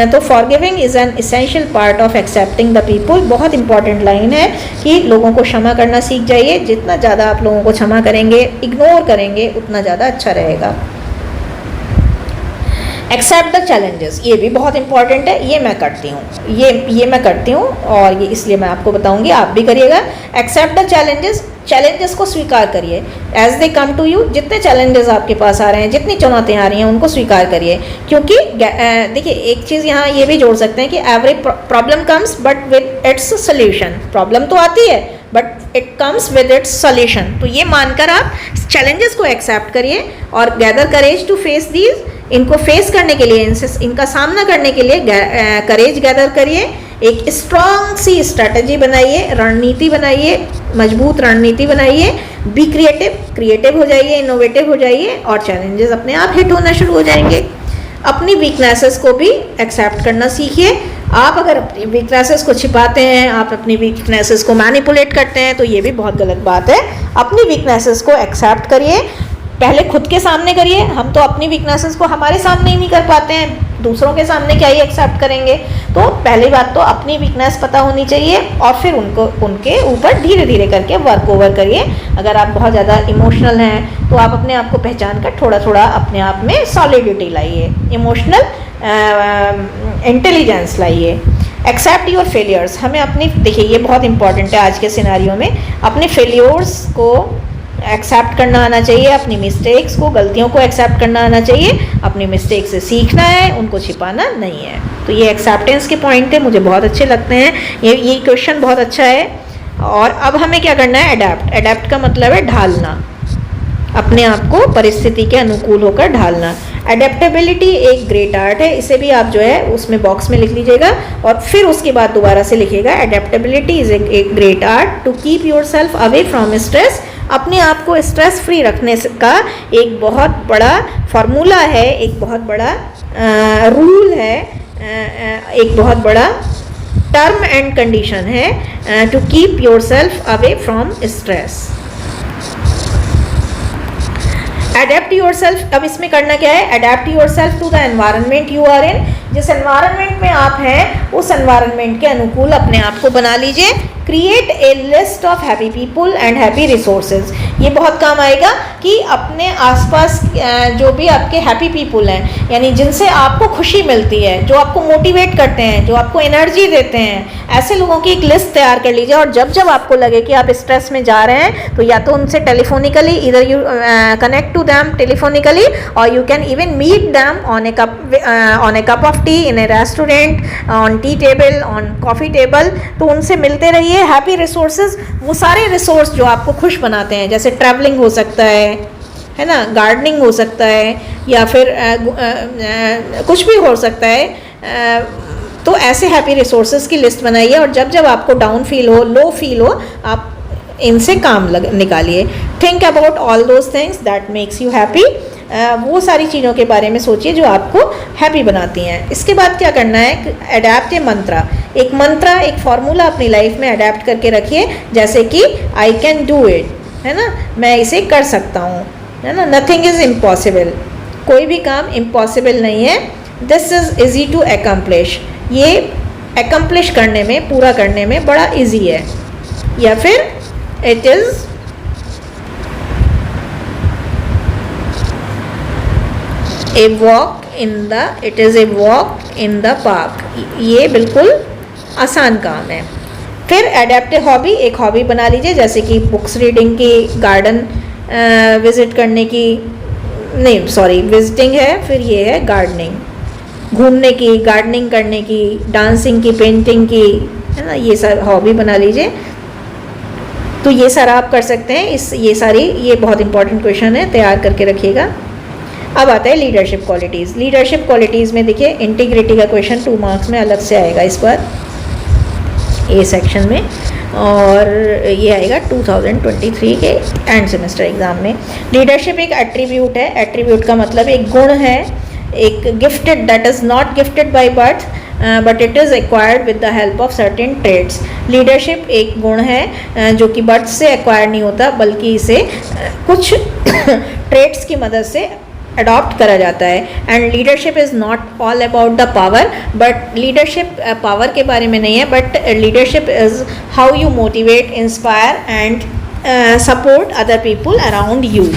तो forgiving is an essential part of accepting the people. बहुत इंपॉर्टेंट लाइन है कि लोगों को क्षमा करना सीख जाइए। जितना ज़्यादा आप लोगों को क्षमा करेंगे, इग्नोर करेंगे, उतना ज़्यादा अच्छा रहेगा। एक्सेप्ट द चैलेंजेस, ये भी बहुत इंपॉर्टेंट है, ये मैं करती हूँ, ये मैं करती हूँ, और ये इसलिए मैं आपको बताऊँगी, आप भी करिएगा। एक्सेप्ट द चैलेंजेस, चैलेंजेस को स्वीकार करिए as they come to you. जितने चैलेंजेस आपके पास आ रहे हैं, जितनी चुनौतियाँ आ रही हैं, उनको स्वीकार करिए। क्योंकि देखिए एक चीज़ यहाँ ये भी जोड़ सकते हैं कि every problem comes but with its solution. Problem तो आती है but it comes with its solution. तो ये मानकर आप चैलेंजेस को एक्सेप्ट करिए और gather courage to face these. इनको फेस करने के लिए, इनका सामना करने के लिए करेज गैदर करिए। एक स्ट्रॉन्ग सी स्ट्रैटेजी बनाइए, रणनीति बनाइए, मजबूत रणनीति बनाइए। बी क्रिएटिव हो जाइए, इनोवेटिव हो जाइए, और चैलेंजेस अपने आप हिट होना शुरू हो जाएंगे। अपनी वीकनेसेस को भी एक्सेप्ट करना सीखिए। आप अगर अपनी वीकनेसेस को छिपाते हैं, आप अपनी वीकनेसेस को मैनिपुलेट करते हैं, तो ये भी बहुत गलत बात है। अपनी वीकनेसेस को एक्सेप्ट करिए, पहले खुद के सामने करिए। हम तो अपनी वीकनेसेस को हमारे सामने ही नहीं कर पाते हैं, दूसरों के सामने क्या ही एक्सेप्ट करेंगे। तो पहली बात तो अपनी वीकनेस पता होनी चाहिए, और फिर उनके ऊपर धीरे धीरे करके वर्क ओवर करिए। अगर आप बहुत ज़्यादा इमोशनल हैं तो आप अपने आप को पहचान कर थोड़ा थोड़ा अपने आप में सॉलिडिटी लाइए, इमोशनल इंटेलिजेंस लाइए। एक्सेप्ट योर फेलियर्स, हमें अपनी, देखिए ये बहुत इंपॉर्टेंट है आज के सिनेरियो में, अपने फेलियर्स को एक्सेप्ट करना आना चाहिए। अपनी मिस्टेक्स को, गलतियों को एक्सेप्ट करना आना चाहिए। अपनी मिस्टेक से सीखना है, उनको छिपाना नहीं है। तो ये एक्सेप्टेंस के पॉइंट थे, मुझे बहुत अच्छे लगते हैं। ये क्वेश्चन बहुत अच्छा है। और अब हमें क्या करना है, अडेप्ट का मतलब है ढालना, अपने आप को परिस्थिति के अनुकूल होकर ढालना। अडेप्टेबिलिटी एक ग्रेट आर्ट है, इसे भी आप जो है उसमें बॉक्स में लिख लीजिएगा, और फिर उसके बाद दोबारा से लिखिएगा, adaptability is a great art to keep yourself away from stress. अपने आप को स्ट्रेस फ्री रखने का एक बहुत बड़ा फार्मूला है, एक बहुत बड़ा रूल है, एक बहुत बड़ा टर्म एंड कंडीशन है, to keep yourself away from stress. Adapt yourself, अब इसमें करना क्या है, adapt yourself to the environment you are in. जिस एनवायरनमेंट में आप हैं उस एनवायरनमेंट के अनुकूल अपने आप को बना लीजिए। Create a list of happy people and happy resources, ये बहुत काम आएगा कि अपने आसपास जो भी आपके हैप्पी पीपल हैं, यानी जिनसे आपको खुशी मिलती है, जो आपको मोटिवेट करते हैं, जो आपको एनर्जी देते हैं, ऐसे लोगों की एक लिस्ट तैयार कर लीजिए। और जब जब आपको लगे कि आप स्ट्रेस में जा रहे हैं, तो या तो उनसे टेलीफोनिकली, इधर you connect to them telephonically, और you can even meet them on a cup of tea in a restaurant, on tea table, on coffee table. तो उनसे मिलते रहिए। हैप्पी रिसोर्सेज, वो सारे रिसोर्स जो आपको खुश बनाते हैं, जैसे ट्रैवलिंग हो सकता है ना, गार्डनिंग हो सकता है, या फिर कुछ भी हो सकता है। तो ऐसे हैप्पी रिसोर्सेज की लिस्ट बनाइए, और जब जब आपको डाउन फील हो, लो फील हो, आप इनसे काम निकालिए। Think about all those things that makes you happy. वो सारी चीज़ों के बारे में सोचिए जो आपको हैप्पी बनाती हैं। इसके बाद क्या करना है, अडेप्ट ए मंत्रा, एक मंत्रा, एक फार्मूला अपनी लाइफ में अडेप्ट करके रखिए, जैसे कि आई कैन डू इट, है ना, मैं इसे कर सकता हूँ, है ना। नथिंग इज़ इम्पॉसिबल, कोई भी काम इम्पॉसिबल नहीं है। This is easy to accomplish, ये एकम्प्लिश करने में, पूरा करने में बड़ा ईजी है। या फिर it is a walk in the park, ये बिल्कुल आसान काम है। फिर अडेप्ट ए हॉबी, एक हॉबी बना लीजिए, जैसे कि बुक्स रीडिंग की, गार्डन विज़िट करने की, नहीं सॉरी विजिटिंग है, फिर ये है गार्डनिंग, घूमने की, गार्डनिंग करने की, डांसिंग की, पेंटिंग की, है ना, ये सब हॉबी बना लीजिए। तो ये सारा आप कर सकते हैं। ये बहुत इंपॉर्टेंट क्वेश्चन है, तैयार करके रखिएगा। अब आता है लीडरशिप क्वालिटीज़। लीडरशिप क्वालिटीज़ में देखिए इंटीग्रिटी का क्वेश्चन 2 मार्क्स में अलग से आएगा इस बार ए सेक्शन में, और ये आएगा 2023 के एंड सेमेस्टर एग्ज़ाम में। लीडरशिप एक एट्रीब्यूट है। एट्रीब्यूट का मतलब एक गुण है, एक gifted, that is not gifted by birth but it is acquired with the help of certain traits. Leadership एक गुण है जो कि बर्थ से एक्वायर नहीं होता, बल्कि इसे कुछ ट्रेड्स की मदद से अडॉप्ट करा जाता है। And leadership is not all about the power, but leadership power के बारे में नहीं है, but leadership is how you motivate, inspire and support other people around you.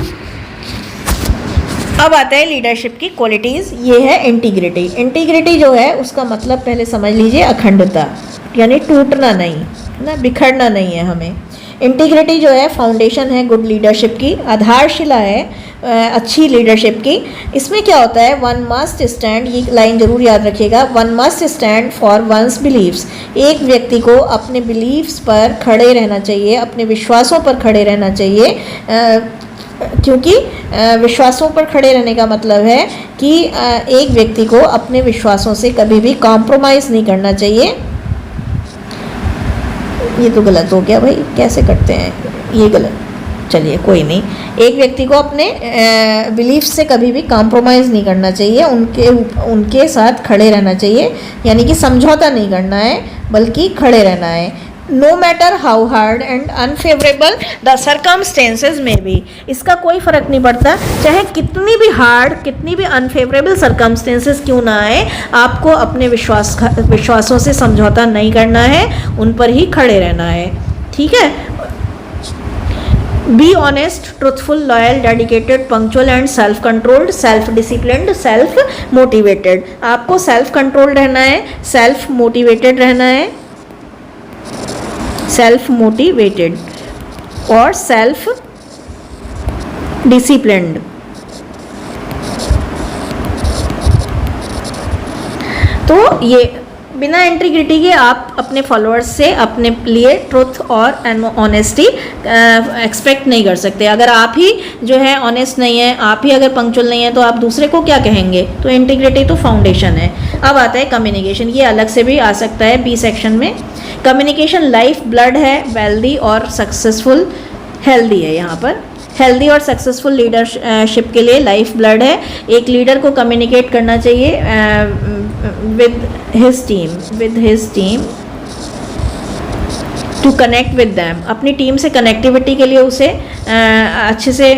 अब आता है लीडरशिप की क्वालिटीज़। ये है इंटीग्रिटी। इंटीग्रिटी जो है उसका मतलब पहले समझ लीजिए अखंडता, यानी टूटना नहीं ना, बिखरना नहीं है हमें। इंटीग्रिटी जो है फाउंडेशन है गुड लीडरशिप की, आधारशिला है अच्छी लीडरशिप की। इसमें क्या होता है, वन मस्ट स्टैंड, ये लाइन जरूर याद रखिएगा, one must stand for one's believes. एक व्यक्ति को अपने बिलीव्स पर खड़े रहना चाहिए, अपने विश्वासों पर खड़े रहना चाहिए, क्योंकि विश्वासों पर खड़े रहने का मतलब है कि एक व्यक्ति को अपने विश्वासों से कभी भी कॉम्प्रोमाइज़ नहीं करना चाहिए। ये तो गलत हो गया भाई, कैसे करते हैं, ये गलत, चलिए कोई नहीं। एक व्यक्ति को अपने बिलीफ से कभी भी कॉम्प्रोमाइज़ नहीं करना चाहिए, उनके साथ खड़े रहना चाहिए, यानी कि समझौता नहीं करना है बल्कि खड़े रहना है। No matter how hard and unfavourable the circumstances में बी। इसका कोई फ़र्क नहीं पड़ता, चाहे कितनी भी हार्ड, कितनी भी अनफेवरेबल सर्कमस्टेंसेज क्यों ना आए, आपको अपने विश्वासों से समझौता नहीं करना है, उन पर ही खड़े रहना है, ठीक है। Be honest, truthful, loyal, dedicated, punctual and self controlled, self disciplined, self motivated. आपको सेल्फ कंट्रोल्ड रहना है, सेल्फ मोटिवेटेड रहना है, सेल्फ मोटिवेटेड और सेल्फ डिसिप्लिन्ड। तो ये बिना इंटीग्रिटी के आप अपने फॉलोअर्स से अपने लिए ट्रुथ और ऑनेस्टी एक्सपेक्ट नहीं कर सकते। अगर आप ही जो है ऑनेस्ट नहीं है, आप ही अगर पंक्चुअल नहीं है, तो आप दूसरे को क्या कहेंगे। तो इंटीग्रिटी तो फाउंडेशन है। अब आता है कम्युनिकेशन। ये अलग से भी आ सकता है बी सेक्शन में। कम्युनिकेशन लाइफ ब्लड है वेल्दी और सक्सेसफुल, हेल्दी है यहाँ पर। हेल्दी और सक्सेसफुल लीडरशिप के लिए लाइफ ब्लड है। एक लीडर को कम्युनिकेट करना चाहिए with his team to connect with them. अपनी टीम से कनेक्टिविटी के लिए उसे अच्छे से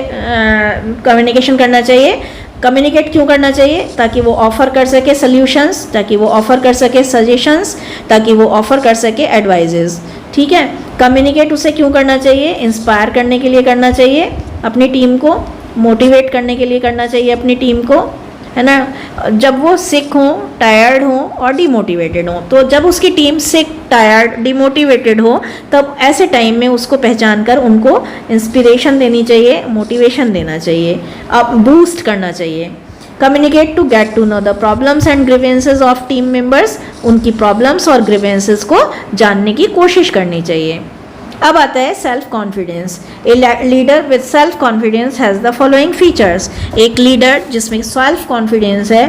कम्युनिकेशन करना चाहिए। कम्युनिकेट क्यों करना चाहिए, ताकि वो ऑफ़र कर सके सल्यूशंस, ताकि वो ऑफ़र कर सके सजेशंस, ताकि वो ऑफ़र कर सके एडवाइजेज़, ठीक है। कम्युनिकेट उसे क्यों करना चाहिए, इंस्पायर करने के लिए करना चाहिए अपनी टीम को, मोटिवेट करने के लिए करना चाहिए अपनी टीम को, है ना। जब वो सिक हों, टायर्ड हों और डिमोटिवेटेड हों, तो जब उसकी टीम सिक, टायर्ड, डिमोटिवेटेड हो, तब ऐसे टाइम में उसको पहचान कर उनको इंस्पिरेशन देनी चाहिए, मोटिवेशन देना चाहिए, अब बूस्ट करना चाहिए। Communicate to get to know the problems and grievances of team members. उनकी प्रॉब्लम्स और ग्रीवेंसेस को जानने की कोशिश करनी चाहिए। अब आता है self confidence. A leader with self confidence has the following features. एक लीडर जिसमें सेल्फ कॉन्फिडेंस है,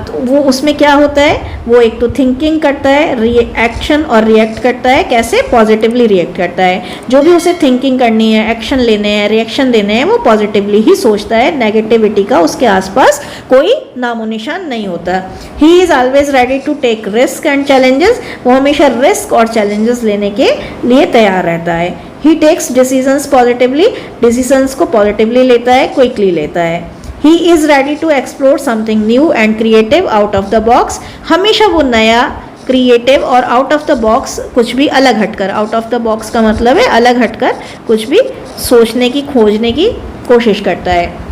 तो वो उसमें क्या होता है, वो एक तो थिंकिंग करता है, एक्शन और रिएक्ट करता है। कैसे, पॉजिटिवली रिएक्ट करता है। जो भी उसे थिंकिंग करनी है, एक्शन लेने हैं, रिएक्शन देने हैं, वो पॉजिटिवली ही सोचता है। नेगेटिविटी का उसके आसपास कोई नामो निशान नहीं होता। He is always ready to take risk and challenges. वो हमेशा रिस्क और चैलेंजेस लेने के लिए तैयार रहता है। He takes decisions positively, decisions को पॉजिटिवली लेता है, क्विकली लेता है। He is ready to explore something new and creative out of the box. हमेशा वो नया, क्रिएटिव और आउट ऑफ द बॉक्स, कुछ भी अलग हटकर, आउट ऑफ द बॉक्स का मतलब है अलग हटकर कुछ भी सोचने की, खोजने की कोशिश करता है।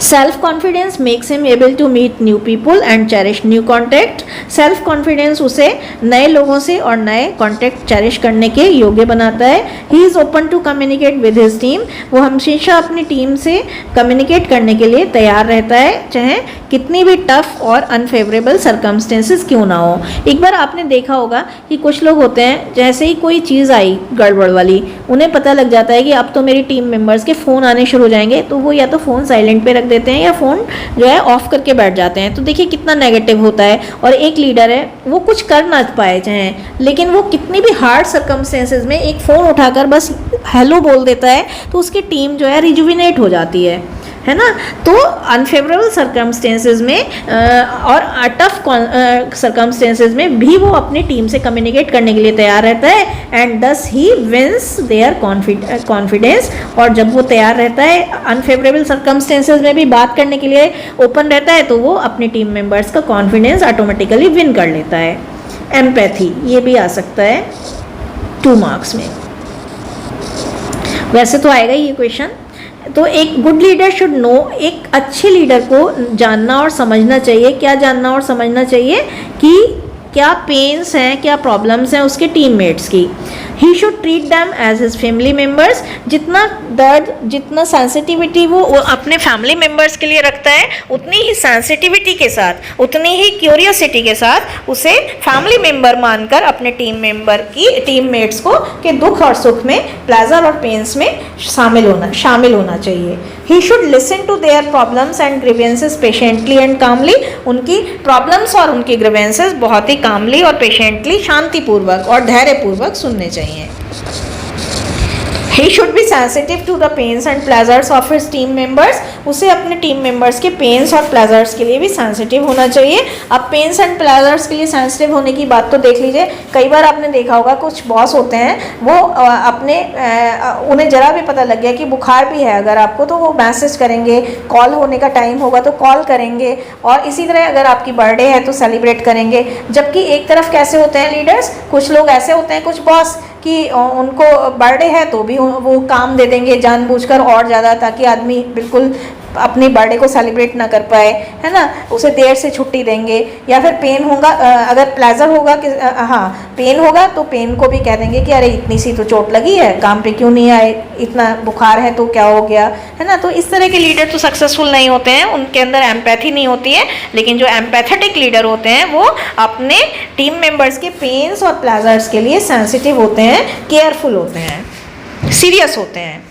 Self confidence makes him able to meet new people and cherish new contact. Self confidence उसे नए लोगों से और नए कॉन्टैक्ट चेरिश करने के योग्य बनाता है। He is open to communicate with his team. वो हमेशा अपनी टीम से कम्युनिकेट करने के लिए तैयार रहता है, चाहे कितनी भी टफ और अनफेवरेबल सर्कमस्टेंसेस क्यों ना हो। एक बार आपने देखा होगा कि कुछ लोग होते हैं, जैसे ही कोई चीज़ आई गड़बड़ वाली, उन्हें पता लग जाता है कि अब तो मेरी टीम मेंबर्स के फ़ोन आने शुरू हो जाएंगे, तो वो या तो फ़ोन साइलेंट पे रख देते हैं या फ़ोन जो है ऑफ करके बैठ जाते हैं। तो देखिए कितना नेगेटिव होता है। और एक लीडर है, वो कुछ कर ना पाए चाहे, लेकिन वो कितनी भी हार्ड सर्कमस्टेंसेज में एक फ़ोन उठाकर बस हेलो बोल देता है, तो उसकी टीम जो है रिजुविनेट हो जाती है ना। तो अनफेवरेबल सर्कमस्टेंसेज में और टफ सर्कमस्टेंसेज में भी वो अपनी टीम से कम्युनिकेट करने के लिए तैयार रहता है, एंड दस ही विंस देयर कॉन्फिडेंस। और जब वो तैयार रहता है अनफेवरेबल सर्कमस्टेंसेज में भी बात करने के लिए ओपन रहता है, तो वो अपनी टीम मेंबर्स का कॉन्फिडेंस ऑटोमेटिकली विन कर लेता है। एम्पैथी, ये भी आ सकता है 2 मार्क्स में, वैसे तो आएगा ये क्वेश्चन। तो एक गुड लीडर शुड नो, एक अच्छे लीडर को जानना और समझना चाहिए। क्या जानना और समझना चाहिए कि क्या पेन्स हैं, क्या प्रॉब्लम्स हैं उसके टीममेट्स की। He should treat them as his family members. जितना दर्द, जितना सेंसिटिविटी वो अपने फैमिली मेम्बर्स के लिए रखता है, उतनी ही सेंसिटिविटी के साथ, उतनी ही क्यूरियोसिटी के साथ उसे फैमिली मेम्बर मानकर अपने टीममेट्स को के दुख और सुख में, प्लेजर और पेन्स में शामिल होना चाहिए। He should listen to their problems and grievances patiently and calmly. उनकी प्रॉब्लम्स और उनकी ग्रीवेंसेस बहुत ही कामली और पेशेंटली, शांतिपूर्वक और धैर्यपूर्वक सुनने चाहिए। He should be sensitive to the pains and pleasures of his team members. उसे अपने टीम मेंबर्स के पेन्स और प्लेजर्स के लिए भी सेंसिटिव होना चाहिए। अब पेन्स एंड प्लेजर्स के लिए सेंसिटिव होने की बात तो देख लीजिए, कई बार आपने देखा होगा कुछ बॉस होते हैं, वो उन्हें जरा भी पता लग गया कि बुखार भी है अगर आपको, तो वो मैसेज करेंगे, कॉल होने का टाइम होगा तो कॉल करेंगे, और इसी तरह अगर आपकी बर्थडे है तो सेलिब्रेट करेंगे। जबकि एक तरफ कैसे होते हैं लीडर्स, कुछ लोग ऐसे होते हैं, कुछ बॉस कि उनको बर्थडे है तो भी वो काम दे देंगे जानबूझकर और ज़्यादा, ताकि आदमी बिल्कुल अपनी बर्थडे को सेलिब्रेट ना कर पाए, है ना। उसे देर से छुट्टी देंगे, या फिर पेन होगा, अगर प्लेजर होगा कि पेन होगा तो पेन को भी कह देंगे कि अरे इतनी सी तो चोट लगी है, काम पे क्यों नहीं आए, इतना बुखार है तो क्या हो गया, है ना। तो इस तरह के लीडर तो सक्सेसफुल नहीं होते हैं, उनके अंदर एम्पैथी नहीं होती है। लेकिन जो एम्पैथेटिक लीडर होते हैं वो अपने टीम मेंबर्स के पेन्स और प्लेजर्स के लिए सेंसिटिव होते हैं, केयरफुल होते हैं, सीरियस होते हैं।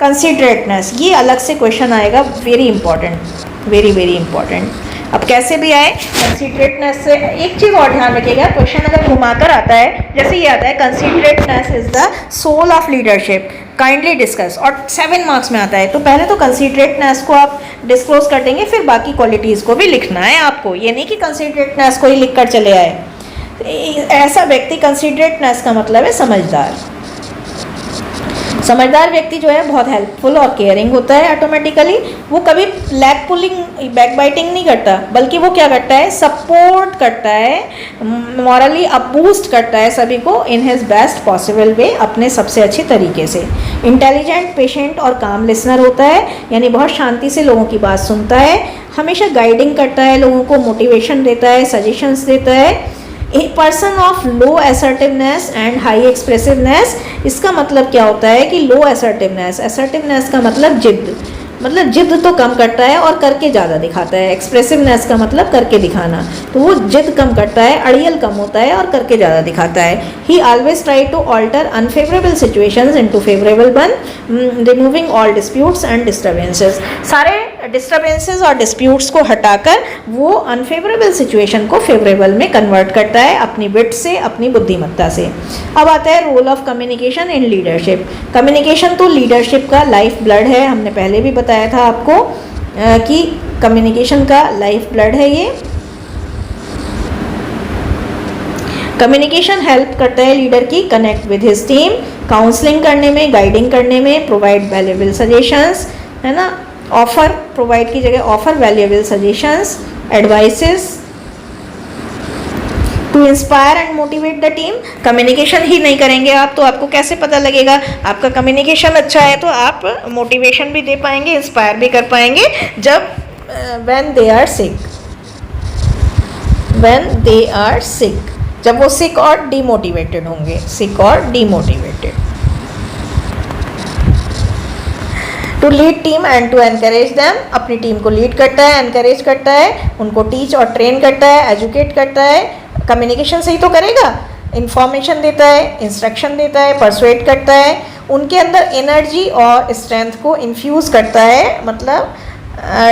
कंसिडरेटनेस, ये अलग से क्वेश्चन आएगा, very important, very very important. अब कैसे भी आए, कंसिडरेटनेस से एक चीज़ और ध्यान रखिएगा, क्वेश्चन अगर घुमाकर आता है, जैसे ये आता है considerateness is the soul of leadership, kindly discuss, और 7 मार्क्स में आता है, तो पहले तो कंसिडरेटनेस को आप डिस्क्लोज कर देंगे, फिर बाकी क्वालिटीज़ को भी लिखना है आपको। ये नहीं कि कंसिडरेटनेस को ही लिख कर चले आए। ऐसा व्यक्ति, कंसिडरेटनेस का मतलब है समझदार। समझदार व्यक्ति जो है बहुत हेल्पफुल और केयरिंग होता है ऑटोमेटिकली। वो कभी लैग पुलिंग, बैक बाइटिंग नहीं करता, बल्कि वो क्या करता है, सपोर्ट करता है, मॉरली अपबूस्ट करता है सभी को in his best possible way, अपने सबसे अच्छे तरीके से। इंटेलिजेंट, पेशेंट और काम लिसनर होता है, यानी बहुत शांति से लोगों की बात सुनता है, हमेशा गाइडिंग करता है, लोगों को मोटिवेशन देता है, सजेशंस देता है। A person of low assertiveness and high expressiveness, इसका मतलब क्या होता है कि लो असर्टिवनेस, असर्टिवनेस का मतलब जिद तो कम करता है और करके ज़्यादा दिखाता है। एक्सप्रेसिवनेस का मतलब करके दिखाना, तो वो जिद कम करता है, अड़ियल कम होता है और करके ज़्यादा दिखाता है। He always try to alter unfavourable situations into favourable one, removing all disputes and disturbances. सारे डिस्टर्बेंसेस और डिस्प्यूट्स को हटाकर वो अनफेवरेबल सिचुएशन को फेवरेबल में कन्वर्ट करता है अपनी विट से, अपनी बुद्धिमत्ता से। अब आता है role of communication in leadership. Communication तो लीडरशिप का लाइफ ब्लड है, हमने पहले भी बताया था आपको कि कम्युनिकेशन का लाइफ ब्लड है ये। कम्युनिकेशन हेल्प करता है लीडर की connect with his team, counselling करने में, गाइडिंग करने में, प्रोवाइड वैल्यूएबल सजेशंस, है ना। ऑफर, प्रोवाइड की जगह offer valuable suggestions, advices to inspire and motivate the team. Communication ही नहीं करेंगे आप तो आपको कैसे पता लगेगा आपका कम्युनिकेशन अच्छा है, तो आप मोटिवेशन भी दे पाएंगे, इंस्पायर भी कर पाएंगे। जब व्हेन दे आर सिक, जब वो सिक और डीमोटिवेटेड होंगे, सिक और demotivated. To lead team and to encourage them, अपनी टीम को लीड करता है, एनकरेज करता है, उनको टीच और ट्रेन करता है, एजुकेट करता है। कम्युनिकेशन से ही तो करेगा, इंफॉर्मेशन देता है, इंस्ट्रक्शन देता है, परसुएट करता है, उनके अंदर एनर्जी और स्ट्रेंथ को इन्फ्यूज़ करता है, मतलब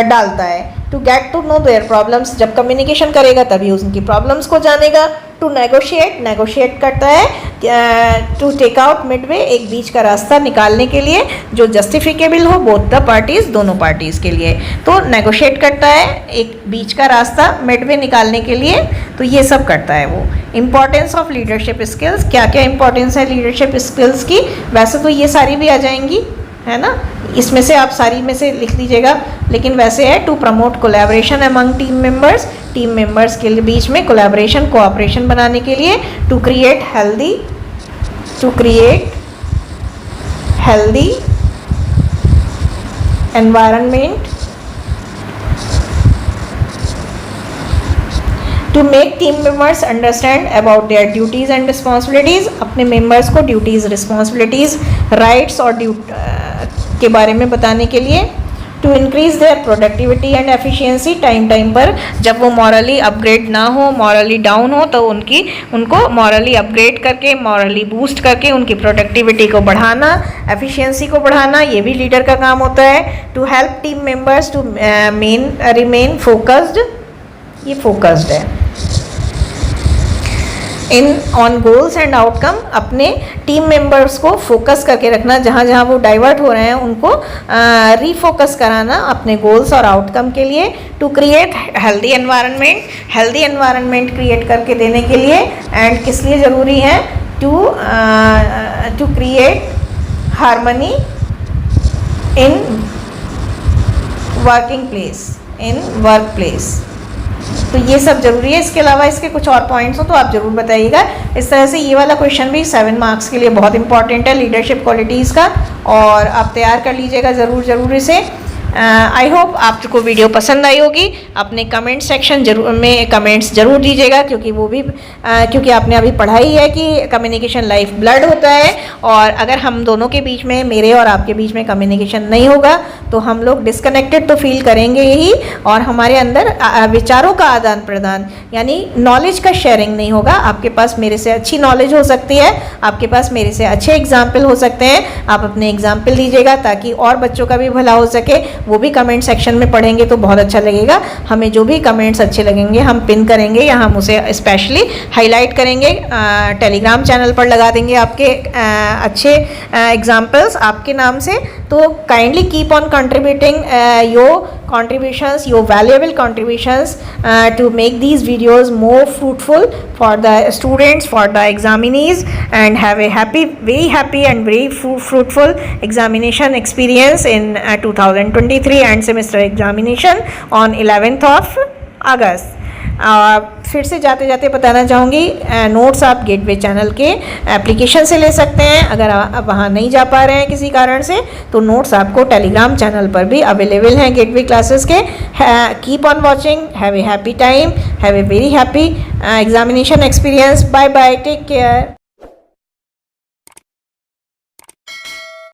डालता है। To get to know their problems, जब कम्युनिकेशन करेगा तभी उनकी प्रॉब्लम्स को जानेगा। टू नेगोशिएट, नेगोशिएट करता है। टू टेक आउट मिडवे, एक बीच का रास्ता निकालने के लिए जो जस्टिफिकेबल हो बोथ द पार्टीज़, दोनों पार्टीज़ के लिए। तो नेगोशिएट करता है एक बीच का रास्ता मिडवे निकालने के लिए, तो ये सब करता है वो। इंपॉर्टेंस ऑफ लीडरशिप स्किल्स, क्या क्या इंपॉर्टेंस है लीडरशिप स्किल्स की? वैसे तो ये सारी भी आ जाएंगी, है ना, इसमें से आप सारी में से लिख लीजिएगा, लेकिन वैसे है to promote collaboration among team members, team members के बीच में कोलैबोरेशन कोऑपरेशन बनाने के लिए। To create healthy environment, to make team members understand about their duties and responsibilities, अपने मेंबर्स को ड्यूटीज़, रिस्पॉन्सिबिलिटीज़, राइट्स और के बारे में बताने के लिए। To increase their productivity and efficiency, time time पर जब वो मॉरली अपग्रेड ना हो, मॉरली डाउन हो, तो उनको मॉरली अपग्रेड करके, मॉरली बूस्ट करके उनकी प्रोडक्टिविटी को बढ़ाना, एफिशिएंसी को बढ़ाना, ये भी लीडर का काम होता है। To help team members to remain focused, ये फोकस्ड है in on goals and outcome, अपने टीम मेंबर्स को फोकस करके रखना, जहाँ जहाँ वो डाइवर्ट हो रहे हैं उनको रीफोकस कराना अपने गोल्स और आउटकम के लिए। To create healthy environment, healthy environment create करके देने के लिए, एंड किस लिए ज़रूरी है? To create harmony in working place, in work place, तो ये सब ज़रूरी है। इसके अलावा इसके कुछ और पॉइंट्स हो तो आप ज़रूर बताइएगा। इस तरह से ये वाला क्वेश्चन भी 7 मार्क्स के लिए बहुत इंपॉर्टेंट है लीडरशिप क्वालिटीज़ का, और आप तैयार कर लीजिएगा ज़रूर इसे। आई होप आपको वीडियो पसंद आई होगी। अपने कमेंट सेक्शन में कमेंट्स ज़रूर दीजिएगा, क्योंकि वो भी क्योंकि आपने अभी पढ़ा ही है कि कम्युनिकेशन लाइफ ब्लड होता है, और अगर हम दोनों के बीच में, मेरे और आपके बीच में कम्युनिकेशन नहीं होगा तो हम लोग डिस्कनेक्टेड तो फील करेंगे ही, और हमारे अंदर विचारों का आदान प्रदान यानी नॉलेज का शेयरिंग नहीं होगा। आपके पास मेरे से अच्छी नॉलेज हो सकती है, आपके पास मेरे से अच्छे एग्जाम्पल हो सकते हैं, आप अपने एग्जाम्पल दीजिएगा ताकि और बच्चों का भी भला हो सके। वो भी कमेंट सेक्शन में पढ़ेंगे तो बहुत अच्छा लगेगा। हमें जो भी कमेंट्स अच्छे लगेंगे हम पिन करेंगे या हम उसे स्पेशली हाईलाइट करेंगे, टेलीग्राम चैनल पर लगा देंगे आपके अच्छे एग्जाम्पल्स आपके नाम से। तो kindly keep on contributing your contributions, your valuable contributions to make these videos more fruitful for the students, for the examinees, and have a very happy and very fruitful examination experience in 2023 and semester examination on 11th of August. फिर से जाते जाते बताना चाहूँगी, notes आप gateway channel के application से ले सकते हैं। अगर आप वहाँ नहीं जा पा रहे हैं किसी कारण से, तो नोट्स आपको टेलीग्राम चैनल पर भी अवेलेबल हैं गेटवे क्लासेस के। Keep on watching, have a happy time, have a very happy examination experience. Bye bye, take care.